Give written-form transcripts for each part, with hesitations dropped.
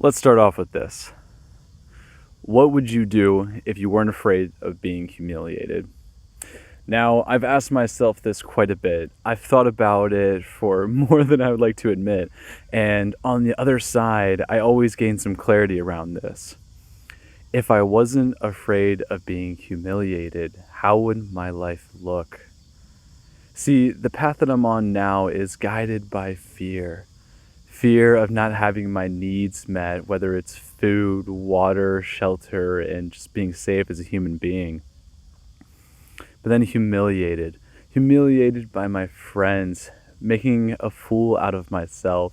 Let's start off with this. What would you do if you weren't afraid of being humiliated? Now, I've asked myself this quite a bit. I've thought about it for more than I would like to admit. And on the other side, I always gain some clarity around this. If I wasn't afraid of being humiliated, how would my life look? See, the path that I'm on now is guided by fear. Fear of not having my needs met, whether it's food, water, shelter, and just being safe as a human being. But then humiliated by my friends, making a fool out of myself,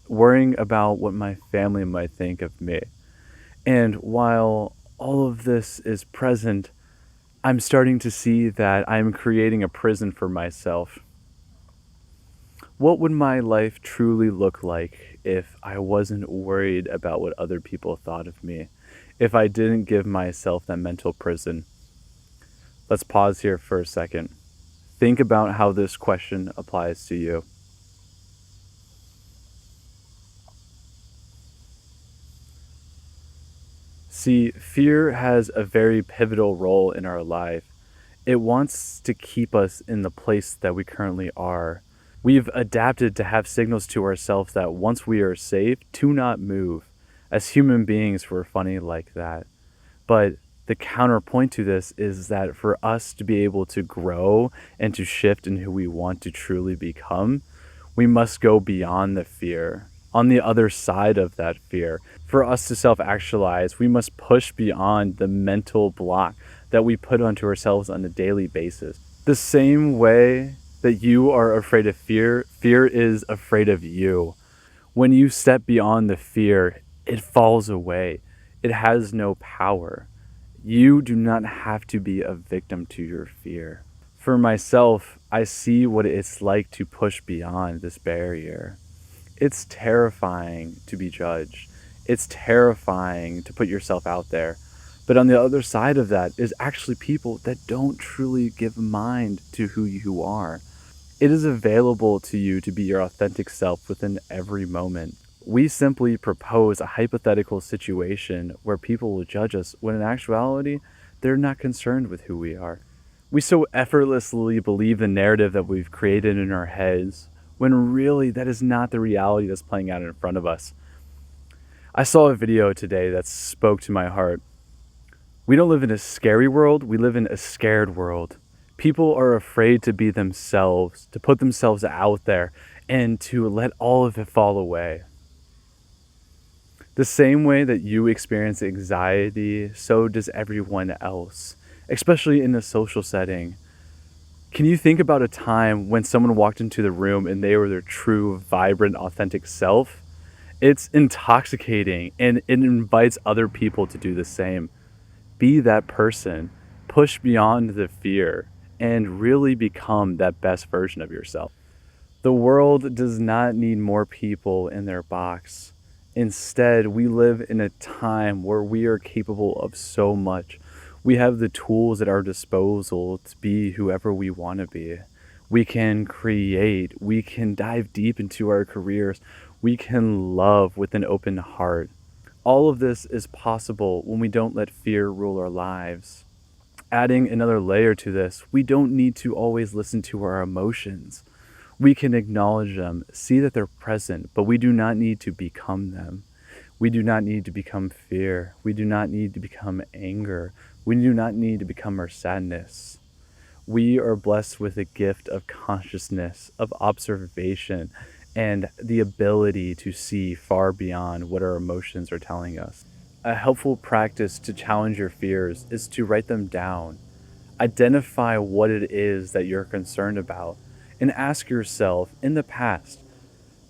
worrying about what my family might think of me. And while all of this is present, I'm starting to see that I'm creating a prison for myself. What would my life truly look like if I wasn't worried about what other people thought of me? If I didn't give myself that mental prison? Let's pause here for a second. Think about how this question applies to you. See, fear has a very pivotal role in our life. It wants to keep us in the place that we currently are. We've adapted to have signals to ourselves that once we are safe, to not move. As human beings, we're funny like that. But the counterpoint to this is that for us to be able to grow and to shift in who we want to truly become, we must go beyond the fear. On the other side of that fear, for us to self actualize, we must push beyond the mental block that we put onto ourselves on a daily basis. The same way that you are afraid of fear, fear is afraid of you. When you step beyond the fear, it falls away. It has no power. You do not have to be a victim to your fear. For myself, I see what it's like to push beyond this barrier. It's terrifying to be judged. It's terrifying to put yourself out there. But on the other side of that is actually people that don't truly give mind to who you are. It is available to you to be your authentic self within every moment. We simply propose a hypothetical situation where people will judge us when in actuality, they're not concerned with who we are. We so effortlessly believe the narrative that we've created in our heads, when really that is not the reality that's playing out in front of us. I saw a video today that spoke to my heart. We don't live in a scary world, we live in a scared world. People are afraid to be themselves, to put themselves out there, and to let all of it fall away. The same way that you experience anxiety, so does everyone else, especially in a social setting. Can you think about a time when someone walked into the room and they were their true, vibrant, authentic self? It's intoxicating and it invites other people to do the same. Be that person, push beyond the fear, and really become that best version of yourself. The world does not need more people in their box. Instead, we live in a time where we are capable of so much. We have the tools at our disposal to be whoever we want to be. We can create, we can dive deep into our careers, we can love with an open heart. All of this is possible when we don't let fear rule our lives. Adding another layer to this, we don't need to always listen to our emotions. We can acknowledge them, see that they're present, but we do not need to become them. We do not need to become fear. We do not need to become anger. We do not need to become our sadness. We are blessed with a gift of consciousness, of observation, and the ability to see far beyond what our emotions are telling us. A helpful practice to challenge your fears is to write them down. Identify what it is that you're concerned about, and ask yourself, in the past,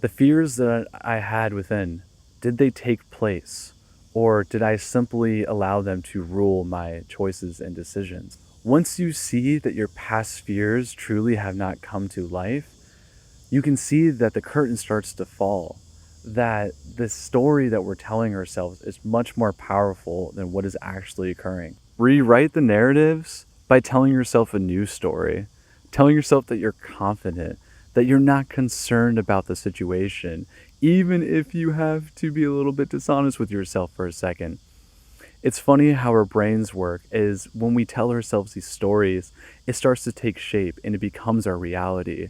the fears that I had within, did they take place? Or did I simply allow them to rule my choices and decisions? Once you see that your past fears truly have not come to life, you can see that the curtain starts to fall, that the story that we're telling ourselves is much more powerful than what is actually occurring. Rewrite the narratives by telling yourself a new story, telling yourself that you're confident, that you're not concerned about the situation. even if you have to be a little bit dishonest with yourself for a second. It's funny how our brains work is when we tell ourselves these stories, it starts to take shape and it becomes our reality.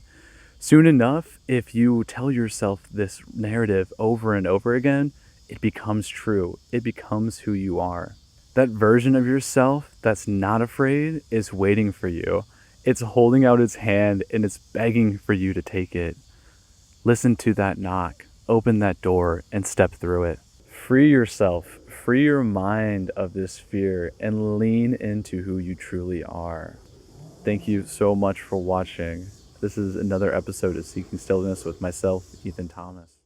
Soon enough, if you tell yourself this narrative over and over again, it becomes true. It becomes who you are. That version of yourself that's not afraid is waiting for you. It's holding out its hand and it's begging for you to take it. Listen to that knock, open that door, and step through it. Free yourself, free your mind of this fear, and lean into who you truly are. Thank you so much for watching. This is another episode of Seeking Stillness with myself, Ethan Thomas.